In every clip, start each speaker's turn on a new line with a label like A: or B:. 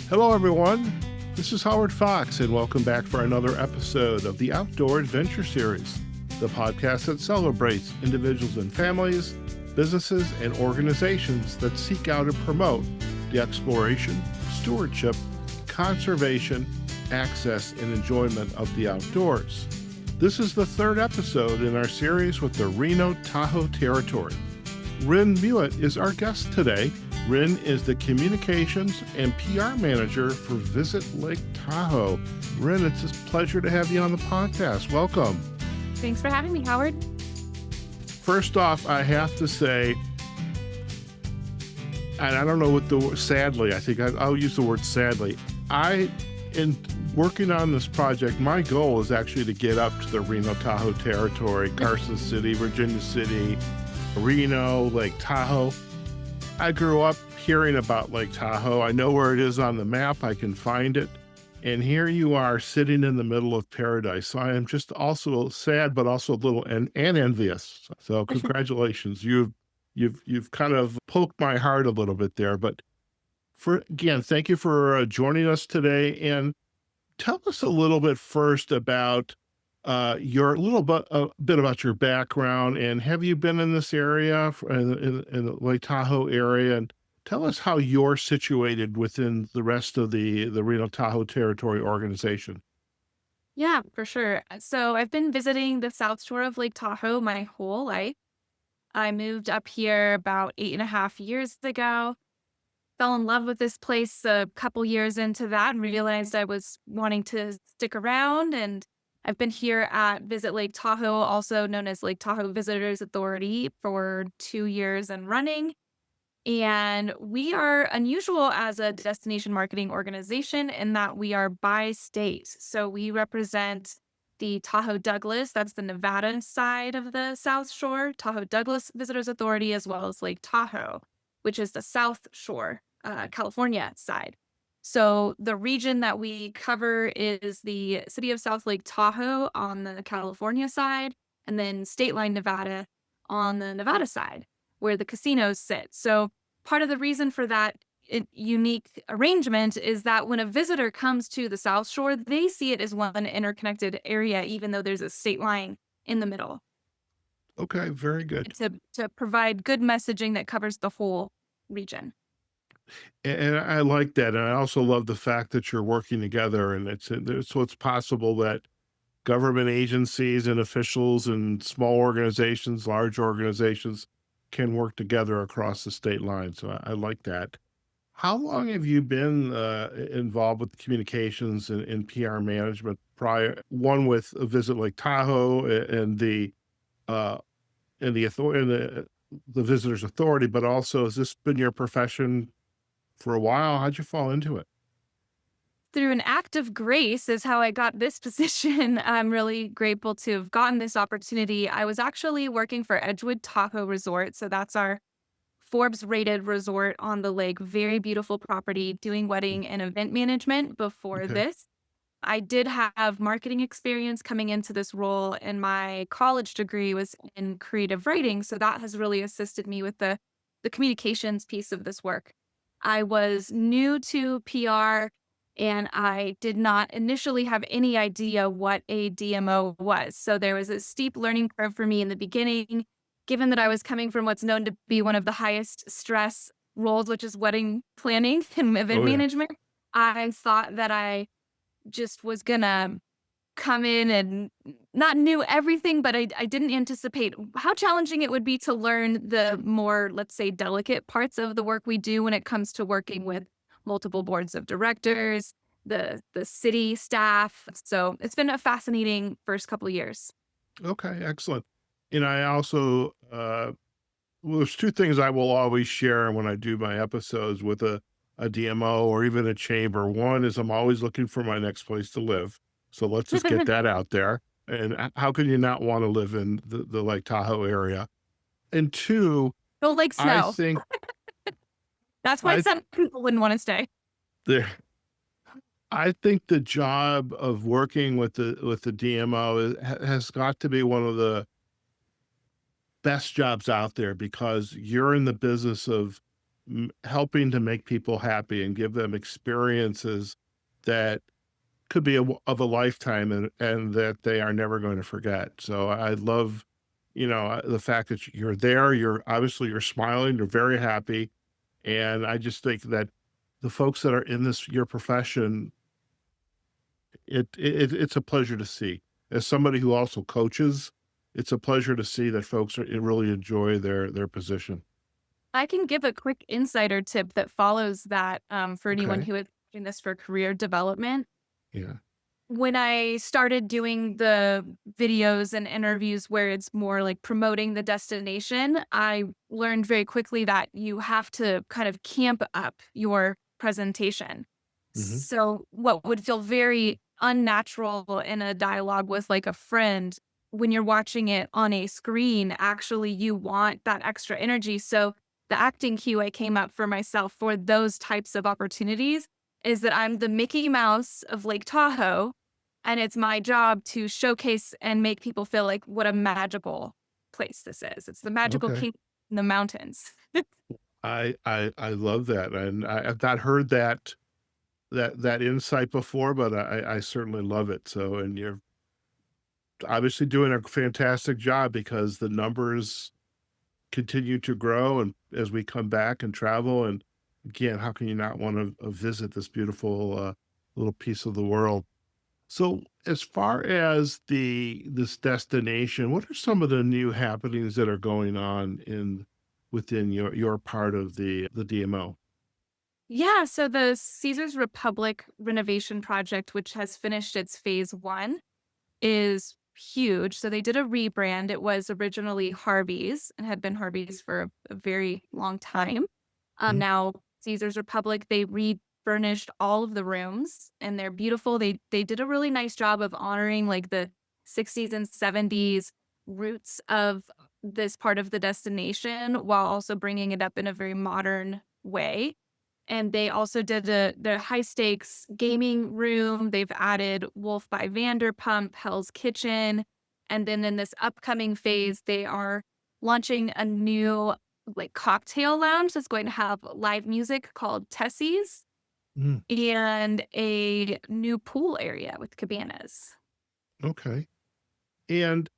A: Hello, everyone. This is Howard Fox, and welcome back for another episode of the Outdoor Adventure Series, the podcast that celebrates individuals and families, businesses, and organizations that seek out and promote the exploration, stewardship, conservation, access, and enjoyment of the outdoors. This is the third episode in our series with the Reno Tahoe territory. Ryn Muat is our guest today. Ryn is the Communications and PR Manager for Visit Lake Tahoe. Ryn, it's a pleasure to have you on the podcast. Welcome.
B: Thanks for having me, Howard.
A: First off, I have to say, and I don't know what the word, sadly, I think I'll use the word sadly. In working on this project, my goal is actually to get up to the Reno Tahoe territory, Carson City, Virginia City, Reno, Lake Tahoe. I grew up hearing about Lake Tahoe. I know where it is on the map. I can find it. And here you are sitting in the middle of paradise. So I am just also sad, but also a little and envious. So congratulations. You've kind of poked my heart a little bit there. But again, thank you for joining us today. And tell us a little bit first about a bit about your background, and have you been in this area in the Lake Tahoe area? And tell us how you're situated within the rest of the Reno Tahoe Territory organization.
B: Yeah, for sure. So I've been visiting the South Shore of Lake Tahoe my whole life. I moved up here about 8.5 years ago. Fell in love with this place a couple years into that and realized I was wanting to stick around. And I've been here at Visit Lake Tahoe, also known as Lake Tahoe Visitors Authority, for 2 years and running. And we are unusual as a destination marketing organization in that we are by state. So we represent the Tahoe Douglas, that's the Nevada side of the South Shore, Tahoe Douglas Visitors Authority, as well as Lake Tahoe, which is the South Shore, California side. So the region that we cover is the city of South Lake Tahoe on the California side, and then State Line, Nevada on the Nevada side, where the casinos sit. So part of the reason for that unique arrangement is that when a visitor comes to the South Shore, they see it as one interconnected area, even though there's a state line in the middle.
A: Okay, very good.
B: To provide good messaging that covers the whole region.
A: And I like that. And I also love the fact that you're working together, and so it's possible that government agencies and officials and small organizations, large organizations can work together across the state line. So I like that. How long have you been involved with communications and PR management one with Visit Lake Tahoe and the authority, and the Visitors Authority, but also has this been your profession for a while? How'd you fall into it?
B: Through an act of grace is how I got this position. I'm really grateful to have gotten this opportunity. I was actually working for Edgewood Tahoe Resort. So that's our Forbes rated resort on the lake. Very beautiful property, doing wedding and event management before
A: Okay.
B: this. I did have marketing experience coming into this role, and my college degree was in creative writing. So that has really assisted me with the communications piece of this work. I was new to PR, and I did not initially have any idea what a DMO was. So there was a steep learning curve for me in the beginning, given that I was coming from what's known to be one of the highest stress roles, which is wedding planning and event
A: Oh, yeah.
B: management. I thought that I just was gonna come in and not knew everything, but I didn't anticipate how challenging it would be to learn the more, let's say, delicate parts of the work we do when it comes to working with multiple boards of directors, the city staff. So it's been a fascinating first couple of years.
A: Okay, excellent. And I also, well, there's two things I will always share when I do my episodes with a DMO or even a chamber. One is I'm always looking for my next place to live. So let's just get that out there. And how can you not want to live in the Lake Tahoe area? And two,
B: Don't like
A: I
B: snow.
A: think
B: That's why
A: I
B: some people wouldn't want to stay.
A: there, I think the job of working with the DMO has got to be one of the best jobs out there, because you're in the business of helping to make people happy and give them experiences that could be of a lifetime and that they are never going to forget. So I love, the fact that you're there. You're smiling. You're very happy, and I just think that the folks that are in this your profession, it's a pleasure to see. As somebody who also coaches, it's a pleasure to see that folks really enjoy their position.
B: I can give a quick insider tip that follows that for anyone
A: Okay.
B: who is doing this for career development.
A: Yeah.
B: When I started doing the videos and interviews where it's more like promoting the destination, I learned very quickly that you have to kind of camp up your presentation.
A: Hmm.
B: So, what would feel very unnatural in a dialogue with like a friend, when you're watching it on a screen, actually, you want that extra energy. So, the acting cue I came up for myself for those types of opportunities is that I'm the Mickey Mouse of Lake Tahoe, and it's my job to showcase and make people feel like what a magical place this is. It's the magical
A: Okay.
B: kingdom in the mountains.
A: I love that, and I've not heard that insight before, but I certainly love it. So, and you're obviously doing a fantastic job because the numbers continue to grow, and as we come back and travel, and again, how can you not want to visit this beautiful little piece of the world? So, as far as this destination, what are some of the new happenings that are going on within your part of the DMO?
B: Yeah, so the Caesars Republic renovation project, which has finished its phase one, is huge. So they did a rebrand. It was originally Harvey's and had been Harvey's for a very long time.
A: Mm,
B: Now Caesars Republic, they refurnished all of the rooms and they're beautiful. They did a really nice job of honoring like the 60s and 70s roots of this part of the destination while also bringing it up in a very modern way. And they also did the high stakes gaming room. They've added Wolf by Vanderpump, Hell's Kitchen. And then in this upcoming phase, they are launching a new like cocktail lounge that's going to have live music called Tessie's
A: mm,
B: and a new pool area with cabanas.
A: okay. And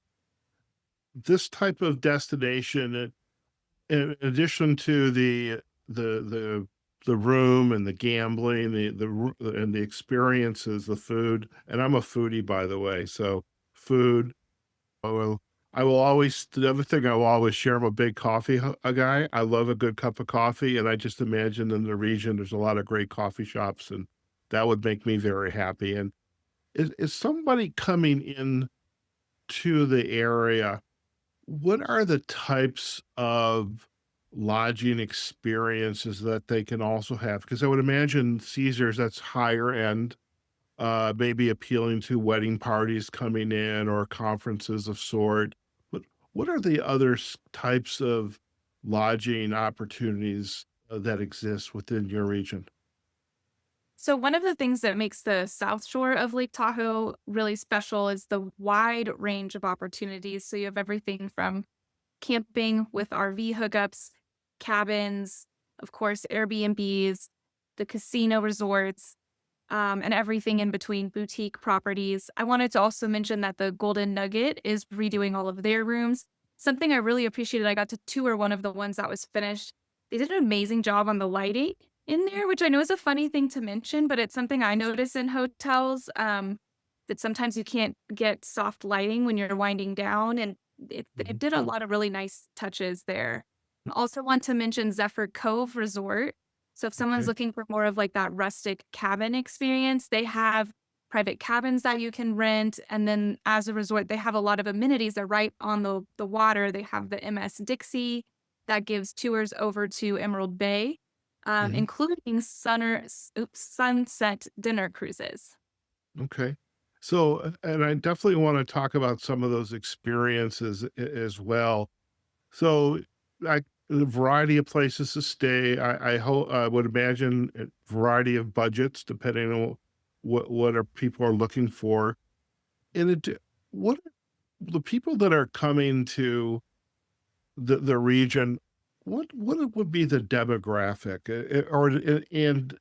A: this type of destination, in addition to the the the room and the gambling, and the experiences, the food, and I'm a foodie, by the way, so food. I will always the other thing I will always share, I'm a big a guy. I love a good cup of coffee, and I just imagine in the region there's a lot of great coffee shops, and that would make me very happy. And is somebody coming in to the area, what are the types of lodging experiences that they can also have? Because I would imagine Caesars, that's higher end, maybe appealing to wedding parties coming in or conferences of sort. But what are the other types of lodging opportunities that exist within your region?
B: So, one of the things that makes the South Shore of Lake Tahoe really special is the wide range of opportunities. So, you have everything from camping with RV hookups, cabins, of course, Airbnbs, the casino resorts, and everything in between boutique properties. I wanted to also mention that the Golden Nugget is redoing all of their rooms. Something I really appreciated, I got to tour one of the ones that was finished. They did an amazing job on the lighting in there, which I know is a funny thing to mention, but it's something I notice in hotels that sometimes you can't get soft lighting when you're winding down. And they
A: Mhm.
B: did a lot of really nice touches there. Also want to mention Zephyr Cove Resort. So if someone's
A: Okay.
B: looking for more of like that rustic cabin experience, they have private cabins that you can rent. And then as a resort, they have a lot of amenities. They're right on the water. They have the MS Dixie that gives tours over to Emerald Bay,
A: Mhm.
B: including sunset dinner cruises.
A: Okay. So, and I definitely want to talk about some of those experiences as well. So, like a variety of places to stay. I would imagine a variety of budgets depending on what are people are looking for. And what are the people that are coming to the region? what would be the demographic, and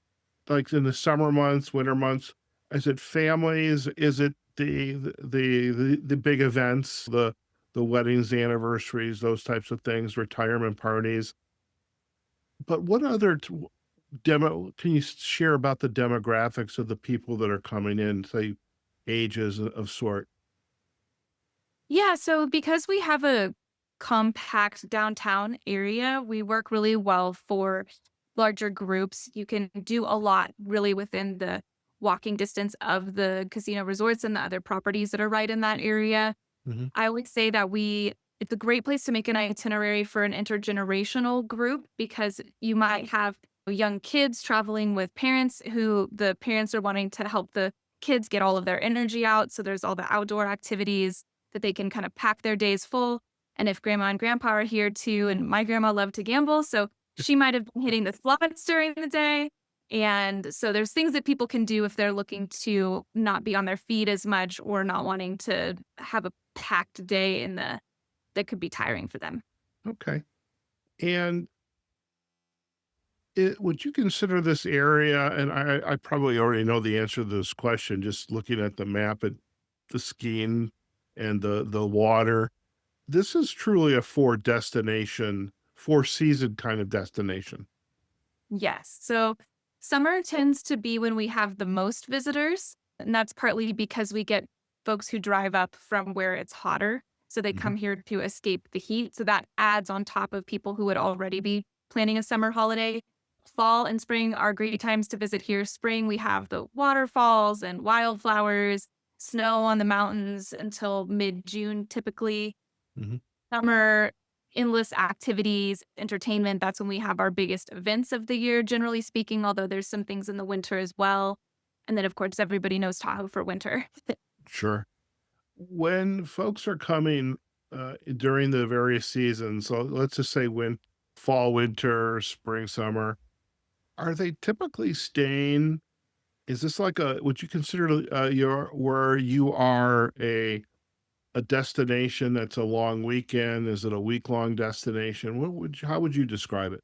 A: like in the summer months, winter months? Is it families? Is it the big events, the weddings, the anniversaries, those types of things, retirement parties? But what other demo can you share about the demographics of the people that are coming in, say ages of sort?
B: Yeah, so because we have a compact downtown area, we work really well for larger groups. You can do a lot really within the walking distance of the casino resorts and the other properties that are right in that area.
A: Hmm.
B: I would say that it's a great place to make an itinerary for an intergenerational group because you might have young kids traveling with parents who the parents are wanting to help the kids get all of their energy out. So there's all the outdoor activities that they can kind of pack their days full. And if grandma and grandpa are here too, and my grandma loved to gamble, so she might have been hitting the slots during the day. And so there's things that people can do if they're looking to not be on their feet as much or not wanting to have a packed day in the that could be tiring for them.
A: Okay. And would you consider this area, and I probably already know the answer to this question, just looking at the map at the skiing and the water. This is truly a four season kind of destination.
B: Yes. So summer tends to be when we have the most visitors. And that's partly because we get folks who drive up from where it's hotter. So they
A: Hmm.
B: come here to escape the heat. So that adds on top of people who would already be planning a summer holiday. Fall and spring are great times to visit here. Spring, we have the waterfalls and wildflowers, snow on the mountains until mid June typically.
A: Hmm.
B: Summer, endless activities, entertainment. That's when we have our biggest events of the year, generally speaking, although there's some things in the winter as well. And then, of course, everybody knows Tahoe for winter.
A: Sure. When folks are coming during the various seasons, so let's just say fall, winter, spring, summer, are they typically staying? Is this like would you consider where you are a destination that's a long weekend? Is it a week-long destination? How would you describe it?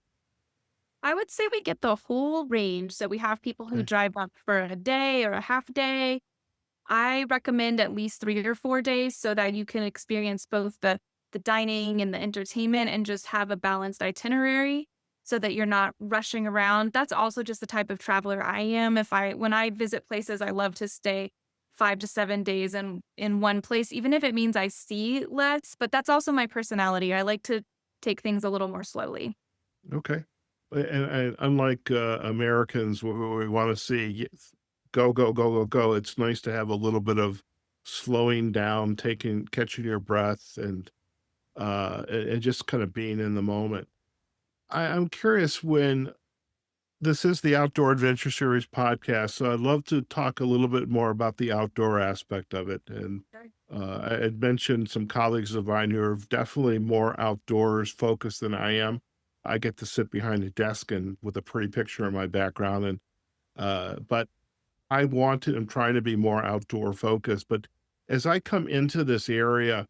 B: I would say we get the whole range. So we have people who
A: Okay.
B: drive up for a day or a half day. I recommend at least 3 or 4 days so that you can experience both the dining and the entertainment and just have a balanced itinerary so that you're not rushing around. That's also just the type of traveler I am. If I when I visit places, I love to stay 5 to 7 days in one place, even if it means I see less. But that's also my personality. I like to take things a little more slowly.
A: Okay. And unlike Americans, we want to see go, go, go, go, go. It's nice to have a little bit of slowing down, catching your breath, and just kind of being in the moment. I'm curious when this is the Outdoor Adventure Series podcast, so I'd love to talk a little bit more about the outdoor aspect of it. And
B: Sure.
A: I had mentioned some colleagues of mine who are definitely more outdoors focused than I am. I get to sit behind a desk and with a pretty picture in my background, and but I'm trying to be more outdoor focused. But as I come into this area,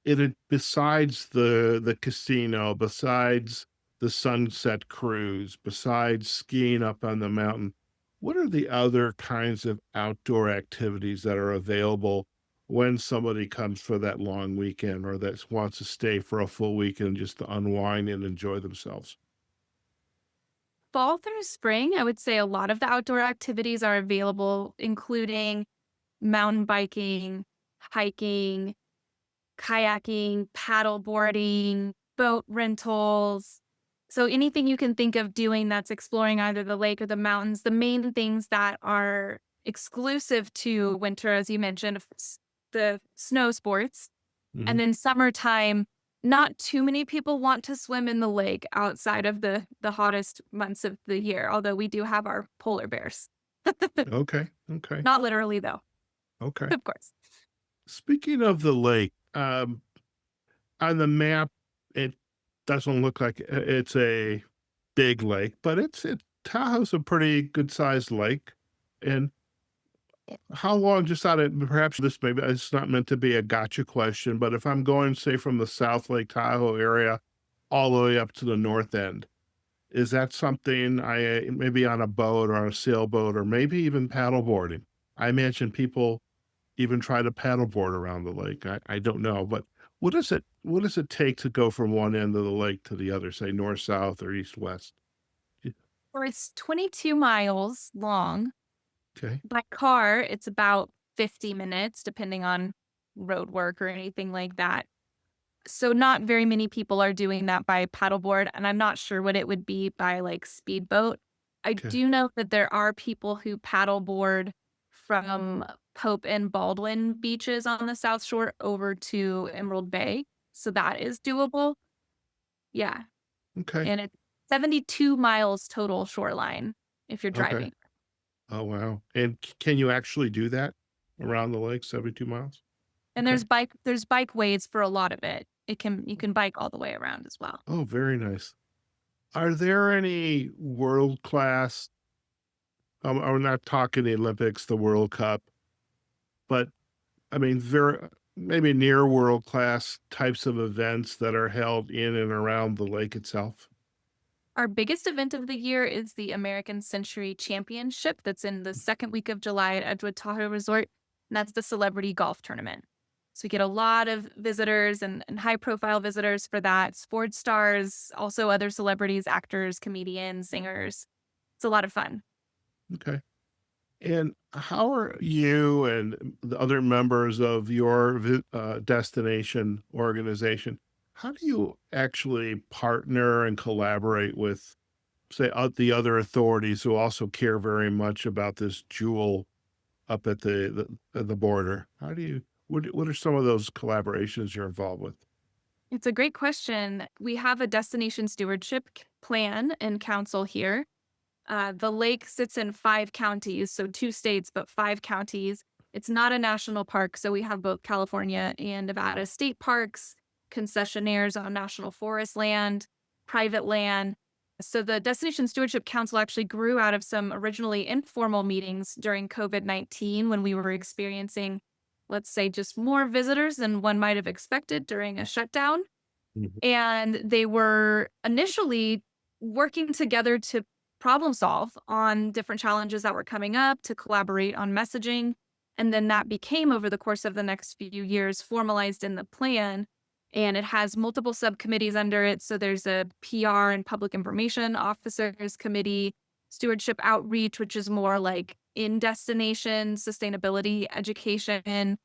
A: besides the casino, besides the sunset cruise, besides skiing up on the mountain, what are the other kinds of outdoor activities that are available when somebody comes for that long weekend or that wants to stay for a full weekend just to unwind and enjoy themselves?
B: Fall through spring, I would say a lot of the outdoor activities are available, including mountain biking, hiking, kayaking, paddle boarding, boat rentals. So anything you can think of doing that's exploring either the lake or the mountains. The main things that are exclusive to winter, as you mentioned, the snow sports.
A: Hmm.
B: And then summertime, not too many people want to swim in the lake outside of the hottest months of the year, although we do have our polar bears.
A: Okay. Okay.
B: Not literally though,
A: Okay.
B: of course.
A: Speaking of the lake, on the map, it doesn't look like it's a big lake, but Tahoe's a pretty good sized lake. And how long, just out of perhaps this maybe it's not meant to be a gotcha question, but if I'm going, say, from the South Lake Tahoe area all the way up to the north end. Is that something maybe on a boat or on a sailboat or maybe even paddleboarding? I imagine people even try to paddleboard around the lake. I don't know, but what does it take to go from one end of the lake to the other, say north, south, or east, west? Y
B: Or it's 22 miles long.
A: Okay,
B: By car, it's about 50 minutes, depending on road work or anything like that. So not very many people are doing that by paddleboard, and I'm not sure what it would be by, like, speedboat. I
A: okay,
B: do know that there are people who paddleboard from Pope and Baldwin beaches on the South Shore over to Emerald Bay, so that is doable. Yeah,
A: okay,
B: and it's 72 miles total shoreline if you're
A: okay.
B: driving.
A: Oh, wow, and can you actually do that around the lake, 72 miles?
B: And
A: Okay.
B: there's bike ways for a lot of it. You can bike all the way around as well.
A: Oh, very nice. Are there any world-class I'm not talking the Olympics, the World Cup, but I mean, very maybe near world-class types of events that are held in and around the lake itself?
B: Our biggest event of the year is the American Century Championship that's in the second week of July at Edgewood Tahoe Resort, and that's the celebrity golf tournament. So we get a lot of visitors and high profile visitors for that. Sports stars, also other celebrities, actors, comedians, singers. It's a lot of fun.
A: Okay. And how are you and the other members of your destination organization, how do you actually partner and collaborate with, say, the other authorities who also care very much about this jewel up at the border? How do you what are some of those collaborations you're involved with?
B: It's a great question. We have a destination stewardship plan and council here. The lake sits in 5 counties, so 2 states, but 5 counties. It's not a national park, so we have both California and Nevada state parks, concessionaires on national forest land, private land. So the Destination Stewardship Council actually grew out of some originally informal meetings during COVID-19 when we were experiencing, let's say, just more visitors than one might have expected during a shutdown.
A: Mhm.
B: And they were initially working together to problem solve on different challenges that were coming up, to collaborate on messaging. And then that became, over the course of the next few years, formalized in the plan. And it has multiple subcommittees under it. So there's a PR and public information officers committee, stewardship outreach, which is more like in destination, sustainability, education,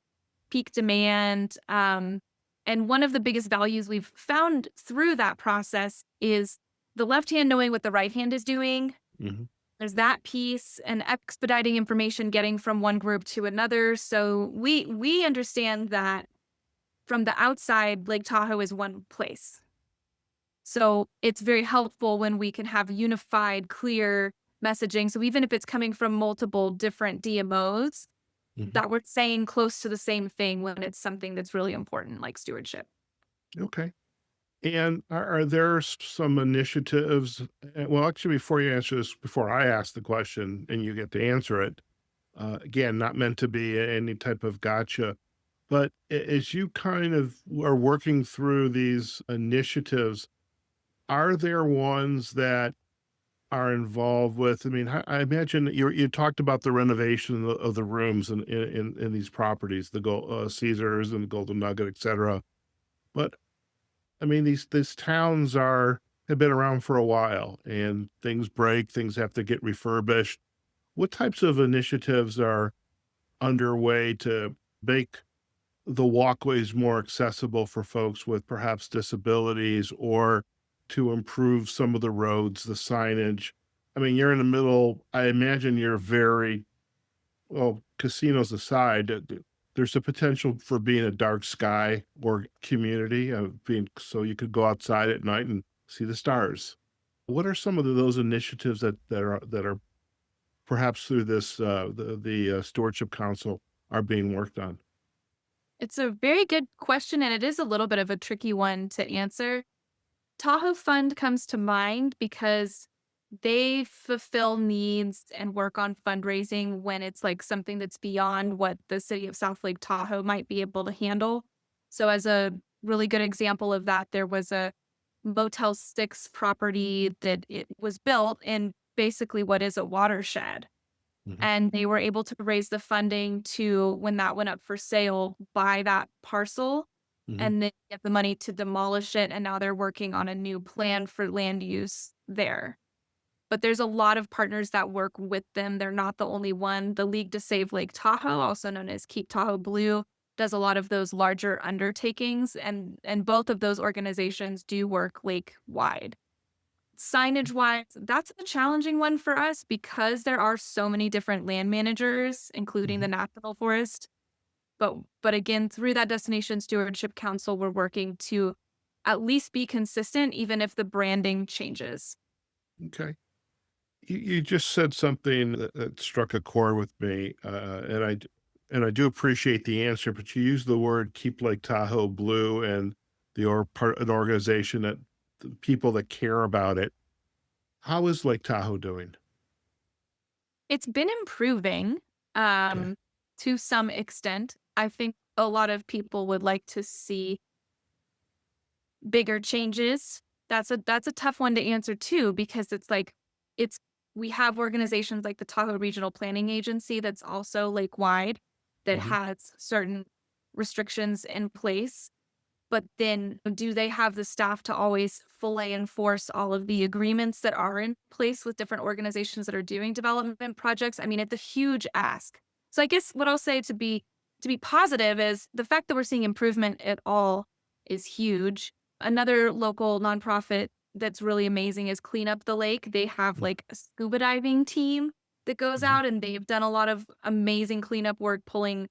B: peak demand. And one of the biggest values we've found through that process is the left hand knowing what the right hand is doing.
A: Mhm.
B: There's that piece and expediting information getting from one group to another. So we understand that from the outside, Lake Tahoe is one place. So it's very helpful when we can have unified, clear messaging. So even if it's coming from multiple different DMOs,
A: Mhm.
B: that we're saying close to the same thing when it's something that's really important, like stewardship.
A: Okay. And are there some initiatives? Well, actually, before you answer this, before I ask the question and you get to answer it, again, not meant to be any type of gotcha, but as you kind of are working through these initiatives, are there ones that are involved with? I mean, I imagine you talked about the renovation of the rooms in these properties, the Caesars and the Golden Nugget, et cetera. But I mean, these towns have been around for a while, and things break, things have to get refurbished. What types of initiatives are underway to make the walkways more accessible for folks with perhaps disabilities or to improve some of the roads, the signage? I mean, you're in the middle. I imagine you're very well, casinos aside, there's a potential for being a dark sky or community of being so you could go outside at night and see the stars. What are some of those initiatives that are perhaps through this the stewardship council are being worked on?
B: It's a very good question, and it is a little bit of a tricky one to answer. Tahoe Fund comes to mind because they fulfill needs and work on fundraising when it's like something that's beyond what the city of South Lake Tahoe might be able to handle. So, as a really good example of that, there was a Motel 6 property that it was built in basically what is a watershed.
A: Hmm.
B: And they were able to raise the funding to, when that went up for sale, buy that parcel
A: Hmm.
B: and then get the money to demolish it. And now they're working on a new plan for land use there. But there's a lot of partners that work with them. They're not the only one. The League to Save Lake Tahoe, also known as Keep Tahoe Blue, does a lot of those larger undertakings, and both of those organizations do work lake wide. Signage wise, that's a challenging one for us because there are so many different land managers, including
A: Hmm.
B: the National Forest. But again, through that Destination Stewardship Council, we're working to at least be consistent, even if the branding changes.
A: Okay. You just said something that struck a chord with me, and I do appreciate the answer. But you used the word "keep Lake Tahoe blue" and an organization that the people that care about it. How is Lake Tahoe doing?
B: It's been improving,
A: Okay.
B: um, to some extent. I think a lot of people would like to see bigger changes. That's a tough one to answer too because it's like it's we have organizations like the Tahoe Regional Planning Agency that's also lake wide that
A: Hmm.
B: has certain restrictions in place. But then do they have the staff to always fully enforce all of the agreements that are in place with different organizations that are doing development projects? I mean, it's a huge ask. So I guess what I'll say to be positive is the fact that we're seeing improvement at all is huge. Another local nonprofit that's really amazing is Clean Up the Lake. They have like a scuba diving team that goes
A: Hmm.
B: out and they've done a lot of amazing cleanup work pulling.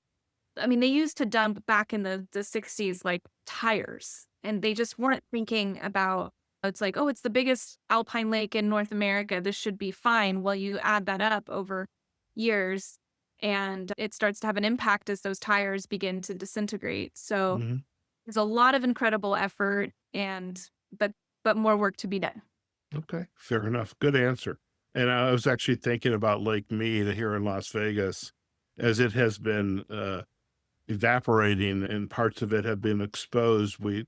B: I mean, they used to dump back in the 60s, like, tires, and they just weren't thinking about it's like, "Oh, it's the biggest alpine lake in North America, this should be fine." Well, you add that up over years, and it starts to have an impact as those tires begin to disintegrate, so
A: Hmm.
B: there's a lot of incredible effort and but more work to be done.
A: Okay, fair enough. Good answer. And I was actually thinking about Lake Mead here in Las Vegas, as it has been evaporating and parts of it have been exposed. We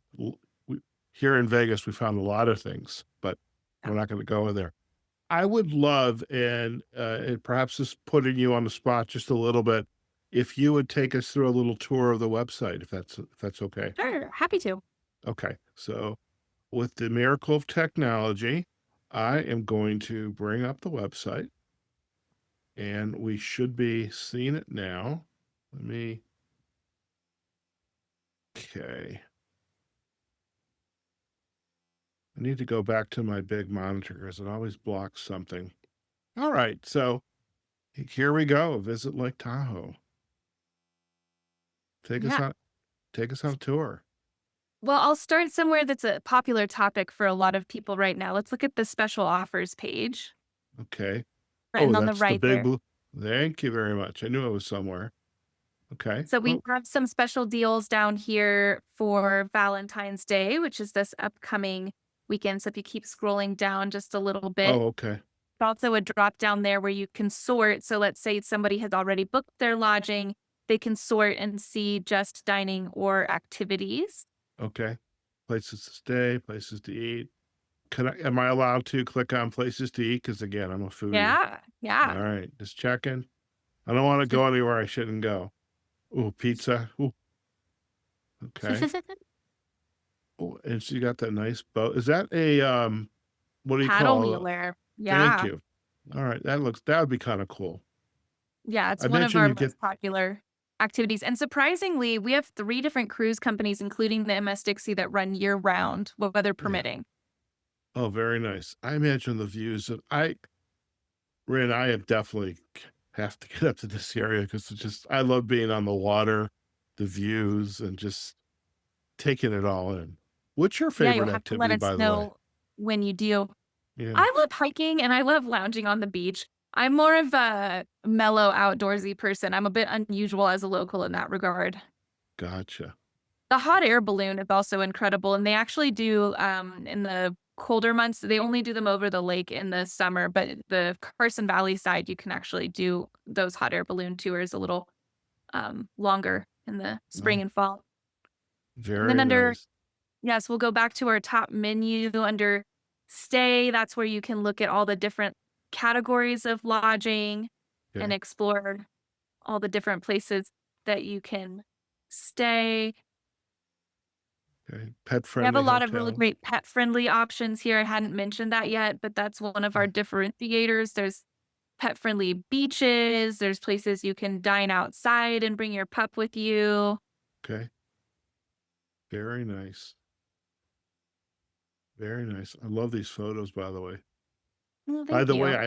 A: here in Vegas we found a lot of things, but
B: Yeah.
A: we're not going to go in there. I would love, and perhaps this putting you on the spot just a little bit, if you would take us through a little tour of the website, if that's okay.
B: Sure, happy to.
A: Okay, so with the miracle of technology, I am going to bring up the website, and we should be seeing it now. Let me. Okay. I need to go back to my big monitor because it always blocks something. All right, so here we go. Visit Lake Tahoe. Take us
B: Yeah.
A: on. Take us on a tour.
B: Well, I'll start somewhere that's a popular topic for a lot of people right now. Let's look at the special offers page
A: Okay. Oh,
B: written on the
A: that's the
B: right
A: big
B: there.
A: blue. Thank you very much. I knew it was somewhere. Okay.
B: So we
A: Oh,
B: have some special deals down here for Valentine's Day, which is this upcoming weekend. So if you keep scrolling down just a little bit,
A: oh, okay.
B: also a drop down there where you can sort. So let's say somebody has already booked their lodging, they can sort and see just dining or activities.
A: Okay. Places to stay, places to eat. Am I allowed to click on places to eat? Because again, I'm a foodie.
B: Yeah, yeah.
A: All right. Just checking. I don't want to go anywhere I shouldn't go. Oh, pizza. Ooh, okay. Oh, and she got that nice boat. Is that a what do you
B: Paddle
A: call it?
B: wheeler.
A: Thank
B: Yeah.
A: you. All right, that would be kind of cool.
B: Yeah, it's
A: I
B: one of
A: mentioned
B: our
A: you get
B: most popular activities, and surprisingly, we have 3 different cruise companies, including the MS Dixie, that run year-round, weather
A: yeah.
B: permitting.
A: Oh, very nice. I imagine the views of Ryn, I have definitely have to get up to this area because it's just I love being on the water, the views, and just taking it all in. What's your
B: Yeah, you'll
A: favorite
B: have to let
A: activity,
B: us
A: by the way?
B: know when you do.
A: Yeah,
B: I love hiking, and I love lounging on the beach. I'm more of a mellow, outdoorsy person. I'm a bit unusual as a local in that regard.
A: gotcha.
B: The hot air balloon is also incredible, and they actually do, in the colder months, they only do them over the lake in the summer, but the Carson Valley side, you can actually do those hot air balloon tours a little, longer in the spring
A: Oh,
B: and fall. And then
A: very
B: under
A: nice.
B: Yes, we'll go back to our top menu under stay. That's where you can look at all the different categories of lodging and
A: Okay.
B: explore all the different places that you can stay.
A: Okay. Pet
B: We have a
A: friendly
B: lot of really
A: hotels.
B: great pet friendly options here. I hadn't mentioned that yet, but that's one of our
A: Mm,
B: differentiators. There's pet friendly beaches, there's places you can dine outside and bring your pup with you.
A: okay. Very nice. Very nice. I love these photos, by the way.
B: Well,
A: By
B: thank
A: the way,
B: you.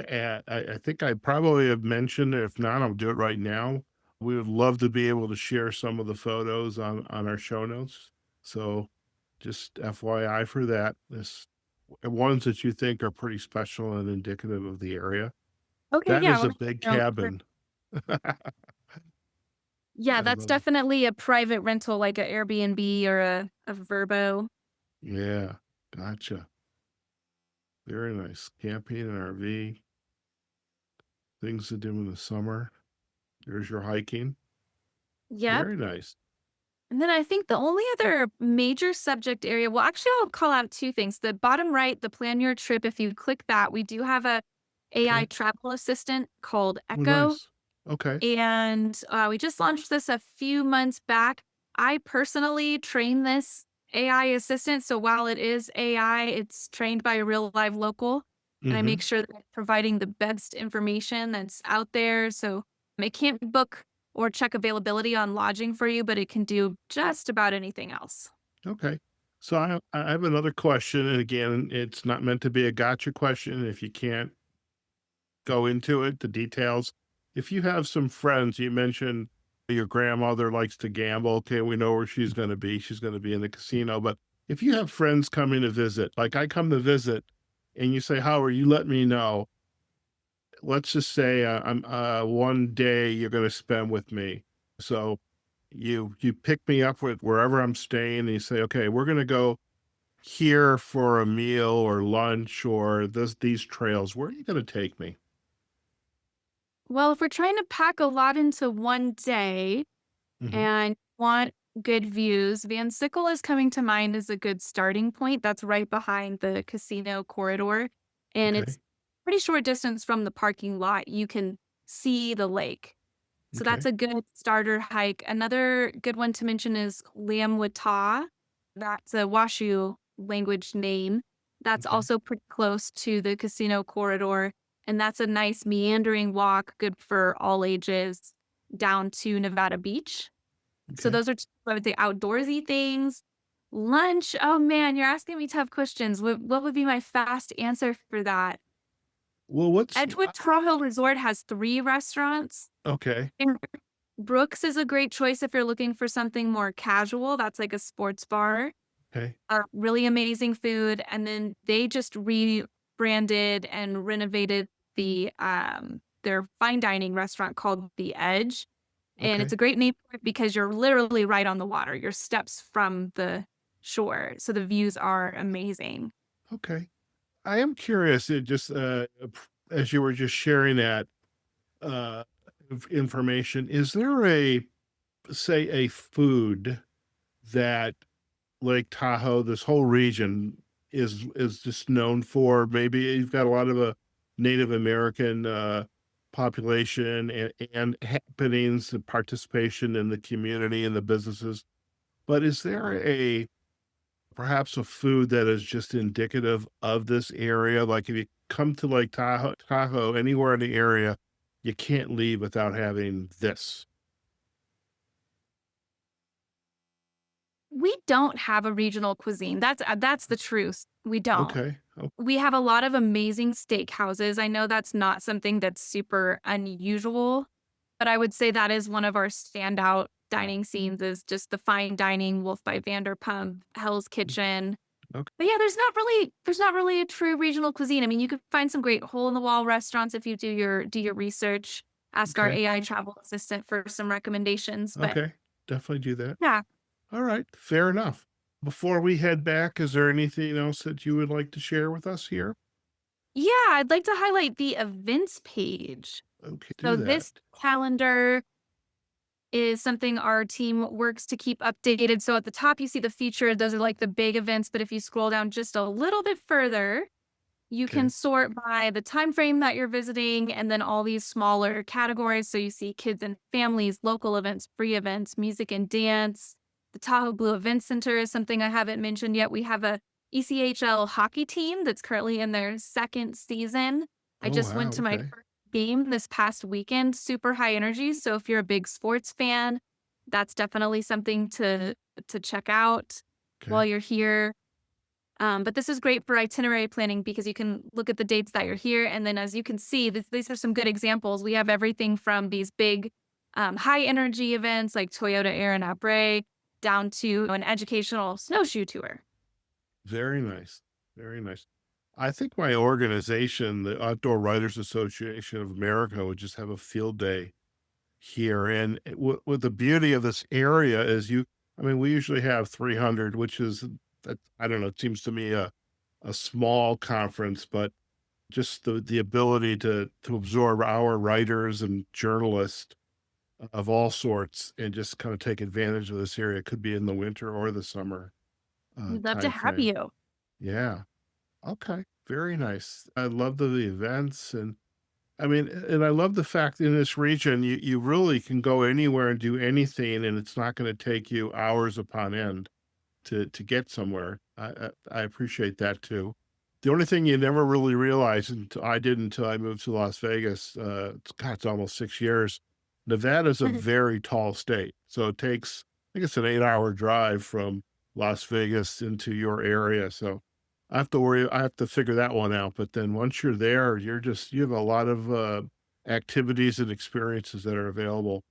A: I think I probably have mentioned it. If not, I'll do it right now. We would love to be able to share some of the photos on our show notes. So just FYI for that. This ones that you think are pretty special and indicative of the area.
B: Okay,
A: That
B: yeah.
A: is
B: Let
A: a
B: me
A: big
B: know for-
A: cabin.
B: Yeah,
A: I
B: that's
A: love it.
B: definitely a private rental, like a Airbnb or a Verbo.
A: Yeah, gotcha. Very nice. Camping and RV, things to do in the summer. There's your hiking.
B: Yep.
A: Very nice.
B: And then I think the only other major subject area, well, actually, I'll call out two things. The bottom right, the plan your trip, if you click that, we do have a AI
A: Okay.
B: travel assistant called
A: Oh,
B: Echo.
A: nice. Okay.
B: And we just launched this a few months back. I personally train this AI assistant. So while it is AI, it's trained by a real live local. And I make
A: Mm-hmm.
B: sure that it's providing the best information that's out there. So it can't book or check availability on lodging for you, but it can do just about anything else.
A: Okay. So I have another question, and again, it's not meant to be a gotcha question. If you can't go into it, the details. If you have some friends, you mentioned your grandmother likes to gamble. Okay, we know where she's going to be. She's going to be in the casino. But if you have friends coming to visit, like I come to visit, and you say, "Howard, you let me know." Let's just say I'm one day you're going to spend with me. So you pick me up with wherever I'm staying, and you say, "Okay, we're going to go here for a meal or lunch or these trails. Where are you going to take me?"
B: Well, if we're trying to pack a lot into one day,
A: Hmm.
B: and want good views, Van Sickle is coming to mind as a good starting point. That's right behind the casino corridor, and
A: Okay.
B: it's pretty short distance from the parking lot. You can see the lake. So that's
A: Okay.
B: a good starter hike. Another good one to mention is Liam. That's a Washoe language name. That's
A: Okay.
B: also pretty close to the casino corridor. And that's a nice meandering walk, good for all ages, down to Nevada Beach. So
A: Okay.
B: those are two, I would say, outdoorsy things. Lunch, oh man, you're asking me tough questions. What would be my fast answer for that?
A: Well, what's
B: Edgewood Tahoe Resort has 3 restaurants.
A: okay.
B: And Brooks is a great choice if you're looking for something more casual. That's like a sports bar.
A: Okay.
B: Really amazing food. And then they just rebranded and renovated their fine dining restaurant called The Edge. And it's
A: Okay.
B: a great name for it because you're literally right on the water. You're steps from the shore. So the views are amazing.
A: Okay. I am curious. It just as you were just sharing that uh, information, is there a say a food that Lake Tahoe, this whole region is just known for? Maybe you've got a lot of a Native American population and happenings and participation in the community and the businesses. But is there a perhaps a food that is just indicative of this area? Like if you come to Lake Tahoe, anywhere in the area, you can't leave without having this.
B: We don't have a regional cuisine. That's the truth. We don't.
A: Okay. Oh,
B: We have a lot of amazing steakhouses. I know that's not something that's super unusual, but I would say that is one of our standout dining scenes is just the fine dining, Wolf by Vanderpump, Hell's Kitchen.
A: okay.
B: But yeah, there's not really a true regional cuisine. I mean, you could find some great hole in the wall restaurants if you do your research. Ask our
A: Okay.
B: AI travel assistant for some recommendations. But
A: Okay. Definitely do that.
B: yeah.
A: All right, fair enough. Before we head back, is there anything else that you would like to share with us here?
B: Yeah, I'd like to highlight the events page.
A: Okay, do
B: So this
A: that.
B: calendar is something our team works to keep updated. So at the top, you see the feature. Those are like the big events. But if you scroll down just a little bit further, you can
A: Okay.
B: sort by the time frame that you're visiting and then all these smaller categories. So you see kids and families, local events, free events, music and dance. The Tahoe Blue Event Center is something I haven't mentioned yet. We have a ECHL hockey team that's currently in their second season. I
A: Oh,
B: just went
A: wow.
B: to my
A: Okay.
B: first game this past weekend, super high energy. So if you're a big sports fan, that's definitely something to check out while
A: Okay.
B: you're here. But this is great for itinerary planning because you can look at the dates that you're here. And then, as you can see, these are some good examples. We have everything from these big, high energy events like Toyota Air and Abre down to an educational snowshoe tour.
A: Very nice. Very nice. I think my organization, the Outdoor Writers Association of America, would just have a field day here. And with the beauty of this area is I mean, we usually have 300, which is, that, I don't know, it seems to me a small conference, but just the ability to absorb our writers and journalists of all sorts and just kind of take advantage of this area. It could be in the winter or the summer
B: We'd love to
A: time
B: have
A: frame.
B: you.
A: Yeah. Okay. Very nice. I love the events, and I mean, and I love the fact in this region you really can go anywhere and do anything, and it's not going to take you hours upon end to get somewhere. I appreciate that too. The only thing you never really realize, until I did until I moved to Las Vegas, God, it's almost 6 years. Nevada's a very tall state, so it takes, I think it's an 8 hour drive from Las Vegas into your area. So I have to figure that one out. But then once you're there, you have a lot of activities and experiences that are available.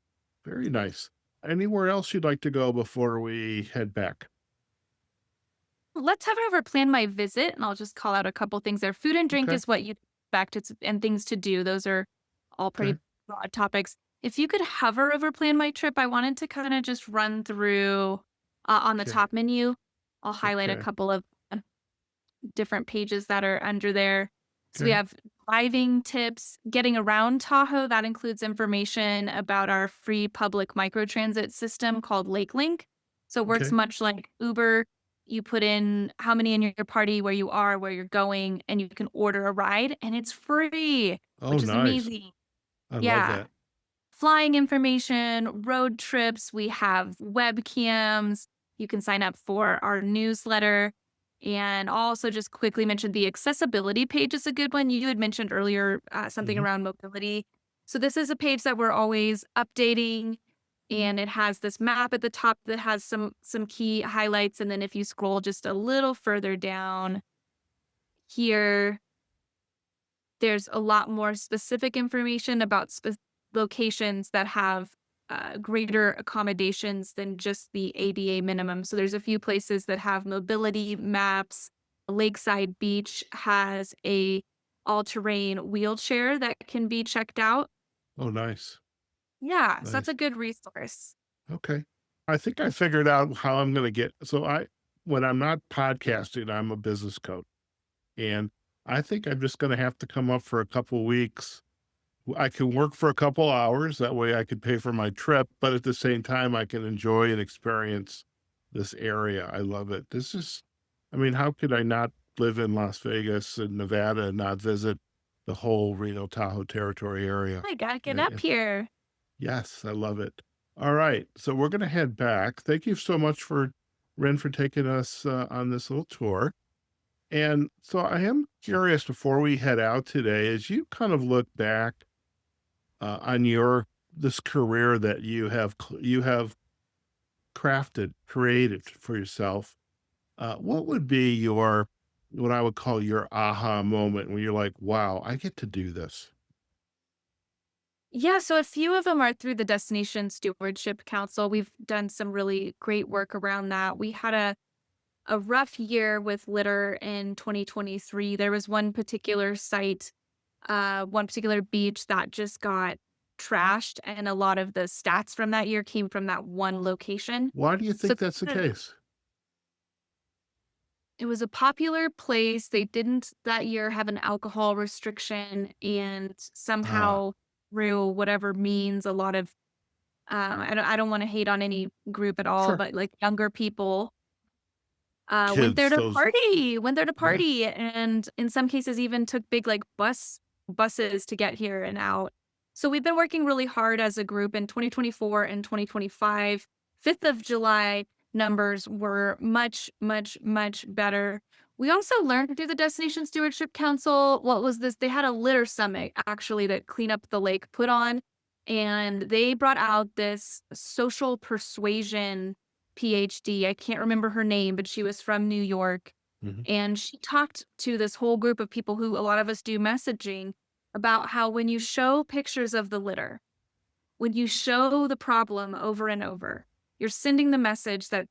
A: Very nice. Anywhere else you'd like to go before we head back?
B: Let's have ever plan my visit, and I'll just call out a couple things there. Food and drink
A: Okay.
B: is what you expect, and things to do. Those are all
A: Okay.
B: pretty broad topics. If you could hover over plan my trip, I wanted to kind of just run through on the
A: Okay.
B: top menu. I'll highlight a
A: Okay.
B: couple of different pages that are under there. So we
A: Okay.
B: have driving tips, getting around Tahoe. That includes information about our free public microtransit system called Lake Link. So it works
A: Okay.
B: much like Uber. You put in how many in your party, where you are, where you're going, and you can order a ride, and it's free,
A: Oh,
B: which is
A: nice.
B: amazing.
A: I love
B: Yeah.
A: that.
B: Flying information, road trips, we have webcams. You can sign up for our newsletter. And I'll also just quickly mention the accessibility page is a good one. You had mentioned earlier something
A: Mhm.
B: around mobility. So this is a page that we're always updating, and it has this map at the top that has some key highlights. And then if you scroll just a little further down here, there's a lot more specific information about locations that have greater accommodations than just the ADA minimum. So there's a few places that have mobility maps. Lakeside Beach has a all-terrain wheelchair that can be checked out.
A: Oh, nice.
B: Yeah, so that's
A: Nice.
B: a good resource.
A: Okay. I think I figured out how I'm gonna get, so when I'm not podcasting, I'm a business coach, and I think I'm just gonna have to come up for a couple weeks. I can work for a couple hours, that way I could pay for my trip, but at the same time, I can enjoy and experience this area. I love it. I mean, how could I not live in Las Vegas and Nevada and not visit the whole Reno Tahoe territory area?
B: I gotta get up
A: Uh,
B: here.
A: Yes, I love it. All right, so we're gonna head back. Thank you so much for Ren for taking us on this little tour. And so I am curious before we head out today, as you kind of look back on your this career that you have created for yourself, what would be your what I would call your aha moment when you're like, wow, I get to do this?
B: Yeah, so a few of them are through the Destination Stewardship Council. We've done some really great work around that. We had a rough year with litter in 2023. There was one particular site, one particular beach that just got trashed, and a lot of the stats from that year came from that one location.
A: Why do you
B: So
A: think that's the case?
B: it was a popular place. They didn't that year have an alcohol restriction, and
A: Ah,
B: somehow through whatever means, a lot of I don't want to hate on any group at all,
A: Sure.
B: but like younger people went there
A: Kids,
B: to
A: those,
B: party,
A: yeah,
B: and in some cases even took big like buses to get here and out. So we've been working really hard as a group in 2024 and 2025. 5th of July numbers were much, much, much better. We also learned through the Destination Stewardship Council, what was this? They had a litter summit actually that Clean Up the Lake put on. And they brought out this social persuasion PhD. I can't remember her name, but she was from New York.
A: hmm,
B: And she talked to this whole group of people who a lot of us do messaging about how when you show pictures of the litter, when you show the problem over and over, you're sending the message that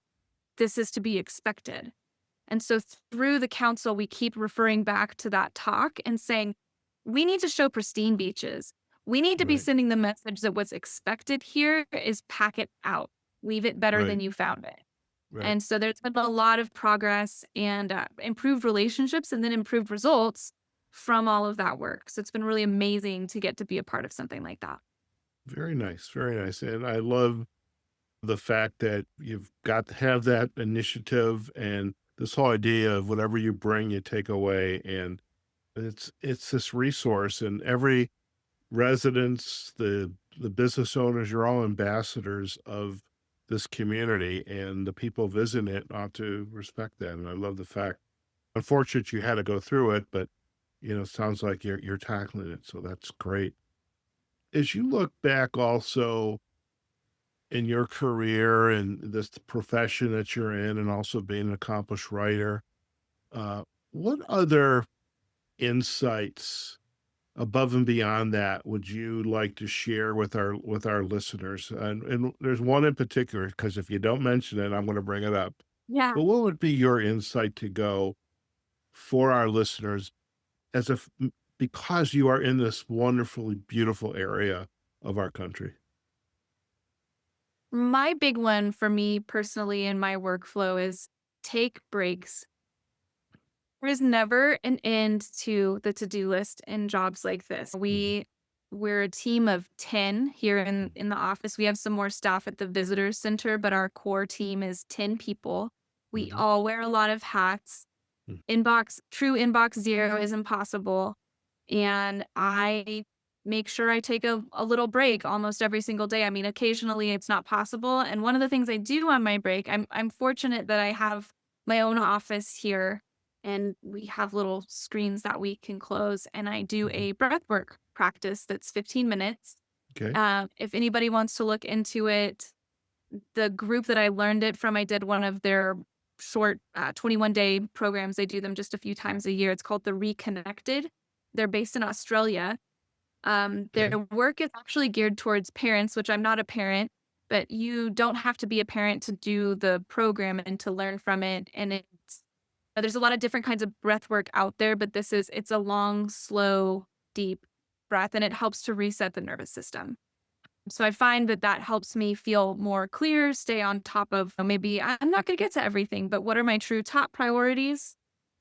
B: this is to be expected. And so through the council, we keep referring back to that talk and saying, we need to show pristine beaches. We need to be
A: right,
B: sending the message that what's expected here is pack it out, leave it better than
A: right,
B: you found it.
A: right.
B: And so there's been a lot of progress and improved relationships and then improved results from all of that work. So it's been really amazing to get to be a part of something like that.
A: Very nice, very nice. And I love the fact that you've got to have that initiative and this whole idea of whatever you bring, you take away. And it's this resource, and every residents, the business owners, you're all ambassadors of this community, and the people visiting it ought to respect that. And I love the fact, unfortunate you had to go through it, but sounds like you're tackling it, so that's great. As you look back also in your career and this profession that you're in, and also being an accomplished writer, what other insights above and beyond that would you like to share with our listeners? And there's one in particular, because if you don't mention it, I'm going to bring it up.
B: Yeah.
A: But what would be your insight to go for our listeners, as if because you are in this wonderfully beautiful area of our country?
B: My big one for me personally in my workflow is take breaks. There is never an end to the to-do list in jobs like this.
A: Mhm,
B: We're a team of 10 here in the office. We have some more staff at the visitor center, but our core team is 10 people. We
A: mhm,
B: all wear a lot of hats.
A: mhm,
B: True inbox zero is impossible. And I make sure I take a little break almost every single day. I mean, occasionally it's not possible. And one of the things I do on my break, I'm fortunate that I have my own office here and we have little screens that we can close. And I do
A: mhm.
B: a breath work practice that's 15 minutes.
A: Okay.
B: If anybody wants to look into it, the group that I learned it from, I did one of their short 21-day programs. They do them just a few times a year. It's called the Reconnected. They're based in Australia.
A: Okay.
B: Their work is actually geared towards parents, which I'm not a parent, but you don't have to be a parent to do the program and to learn from it. And there's a lot of different kinds of breath work out there, but it's a long, slow, deep breath, and it helps to reset the nervous system. So I find that that helps me feel more clear, stay on top of maybe I'm not going to get to everything, but what are my true top priorities?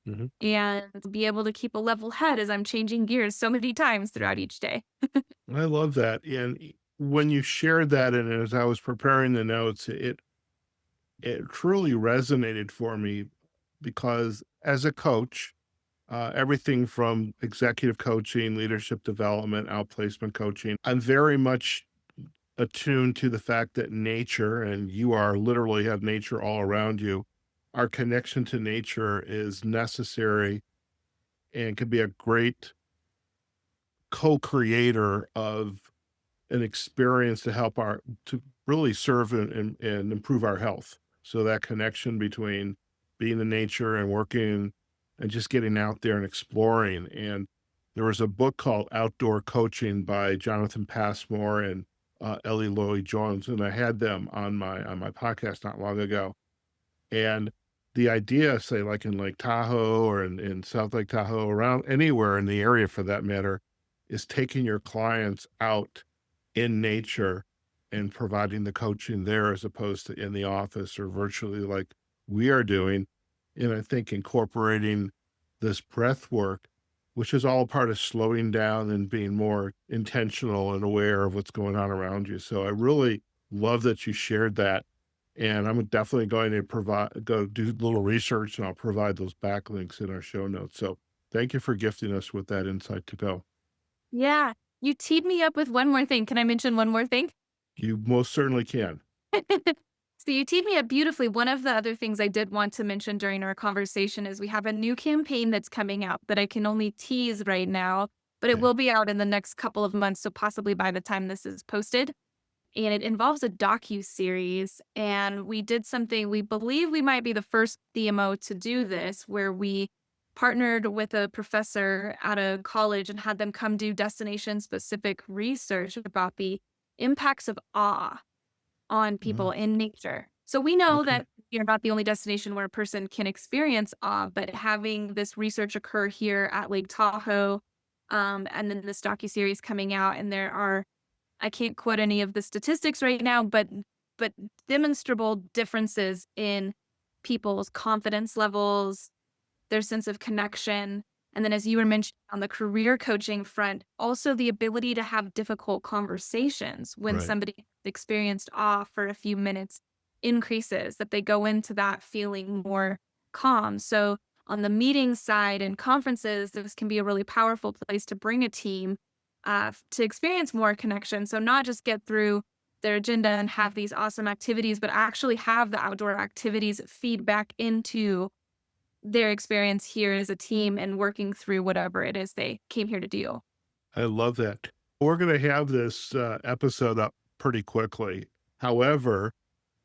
A: Mhm.
B: And be able to keep a level head as I'm changing gears so many times throughout each day.
A: I love that. And when you shared that, and as I was preparing the notes, it truly resonated for me, because as a coach, everything from executive coaching, leadership development, outplacement coaching, I'm very much attuned to the fact that nature, and you are literally have nature all around you, our connection to nature is necessary and can be a great co-creator of an experience to help our to really serve and improve our health. So that connection between being in nature and working and just getting out there and exploring. And there was a book called Outdoor Coaching by Jonathan Passmore and Ellie Lloyd Jones, and I had them on my podcast not long ago. And the idea, say, like in Lake Tahoe or in South Lake Tahoe, around anywhere in the area for that matter, is taking your clients out in nature and providing the coaching there as opposed to in the office or virtually like we are doing. And I think incorporating this breath work, which is all part of slowing down and being more intentional and aware of what's going on around you. So I really love that you shared that. And I'm definitely going to go do a little research, and I'll provide those backlinks in our show notes. So thank you for gifting us with that insight to go.
B: Yeah. You teed me up with one more thing. Can I mention one more thing?
A: You most certainly can.
B: So you teed me up beautifully. One of the other things I did want to mention during our conversation is we have a new campaign that's coming out that I can only tease right now, but it
A: Okay.
B: will be out in the next couple of months. So possibly by the time this is posted. And it involves a docu-series. And we did something, we believe we might be the first DMO to do this, where we partnered with a professor at a college and had them come do destination specific research about the impacts of awe on people
A: Oh,
B: in nature. So we know
A: okay.
B: that you're not the only destination where a person can experience awe, but having this research occur here at Lake Tahoe, and then this docu-series coming out, and there are, I can't quote any of the statistics right now, but demonstrable differences in people's confidence levels, their sense of connection, and then as you were mentioning on the career coaching front, also the ability to have difficult conversations when
A: Right.
B: somebody experienced awe for a few minutes increases, that they go into that feeling more calm. So on the meeting side and conferences, this can be a really powerful place to bring a team to experience more connection. So not just get through their agenda and have these awesome activities, but actually have the outdoor activities feed back into their experience here as a team and working through whatever it is they came here to do.
A: I love that. We're going to have this episode up pretty quickly. However,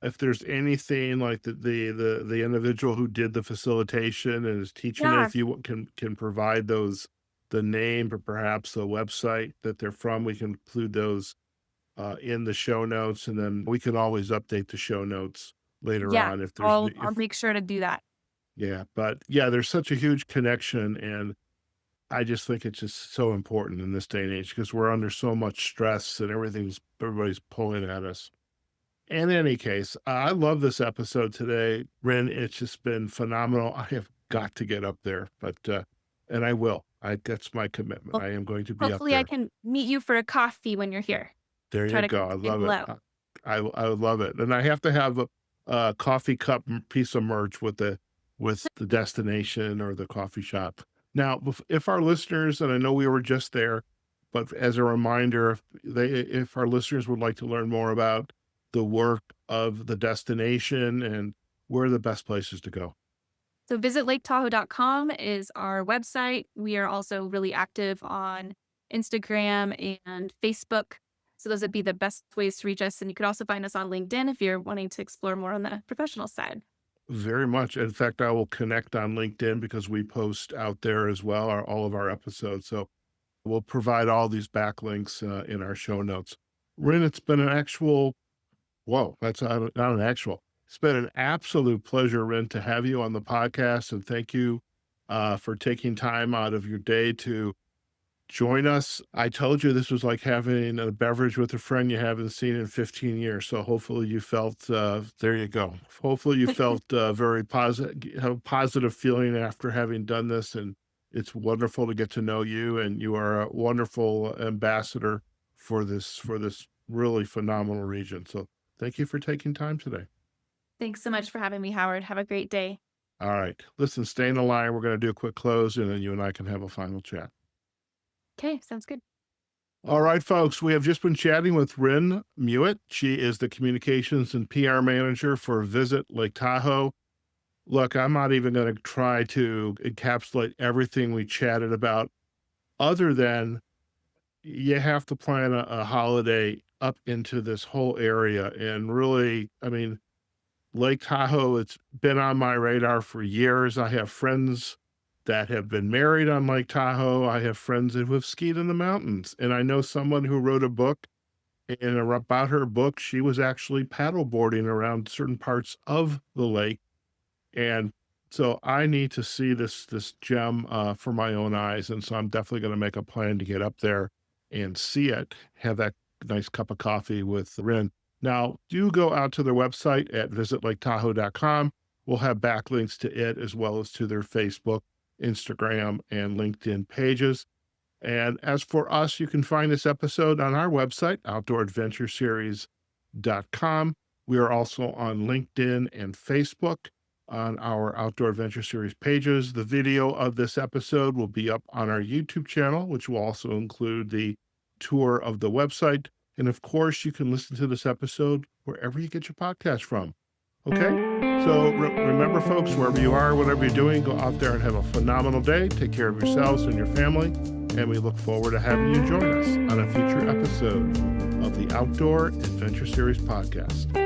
A: if there's anything like the individual who did the facilitation and is teaching it,
B: Yeah,
A: if you can provide those, the name or perhaps the website that they're from, we can include those in the show notes, and then we can always update the show notes later
B: yeah,
A: on if there's
B: I'll
A: if
B: make sure to do that.
A: yeah. But yeah, there's such a huge connection, and I just think it's just so important in this day and age because we're under so much stress and everybody's pulling at us. In any case, I love this episode today, Ryn. It's just been phenomenal. I have got to get up there, and I will. That's my commitment.
B: Well,
A: I am going to be up
B: hopefully I
A: there.
B: can meet you for a coffee when you're here.
A: There
B: Try
A: you
B: to
A: go. I
B: say
A: love it.
B: hello.
A: I love it, and I have to have a coffee cup piece of merch with the destination or the coffee shop. Now, if our listeners, and I know we were just there, but as a reminder, if our listeners would like to learn more about the work of the destination and where are the best places to go.
B: So visit laketahoe.com is our website. We are also really active on Instagram and Facebook. So those would be the best ways to reach us. And you could also find us on LinkedIn if you're wanting to explore more on the professional side.
A: Very much. In fact, I will connect on LinkedIn because we post out there as well, all of our episodes. So we'll provide all these backlinks in our show notes. Ryn, it's been an actual, whoa, that's not an actual. It's been an absolute pleasure, Ryn, to have you on the podcast. And thank you for taking time out of your day to join us. I told you this was like having a beverage with a friend you haven't seen in 15 years. So hopefully you felt, there you go. Hopefully you felt very positive, have a positive feeling after having done this. And it's wonderful to get to know you. And you are a wonderful ambassador for this really phenomenal region. So thank you for taking time today.
B: Thanks so much for having me, Howard. Have a great day.
A: All right. Listen, stay in the line. We're going to do a quick close and then you and I can have a final chat.
B: Okay, sounds good.
A: All right, folks, we have just been chatting with Ryn Muat. She is the communications and PR manager for Visit Lake Tahoe. Look, I'm not even going to try to encapsulate everything we chatted about, other than you have to plan a holiday up into this whole area. And really, I mean, Lake Tahoe, it's been on my radar for years. I have friends that have been married on Lake Tahoe. I have friends who have skied in the mountains. And I know someone who wrote a book, and about her book, she was actually paddle boarding around certain parts of the lake. And so I need to see this gem for my own eyes. And so I'm definitely going to make a plan to get up there and see it, have that nice cup of coffee with Ryn. Now, do go out to their website at visitlaketahoe.com. We'll have backlinks to it as well as to their Facebook, Instagram, and LinkedIn pages. And as for us, you can find this episode on our website, outdooradventureseries.com. revamped.com. We are also on LinkedIn and Facebook on our Outdoor Adventure Series pages. The video of this episode will be up on our YouTube channel, which will also include the tour of the website. And of course, you can listen to this episode wherever you get your podcast from. Okay? So remember, folks, wherever you are, whatever you're doing, go out there and have a phenomenal day. Take care of yourselves and your family. And we look forward to having you join us on a future episode of the Outdoor Adventure Series podcast.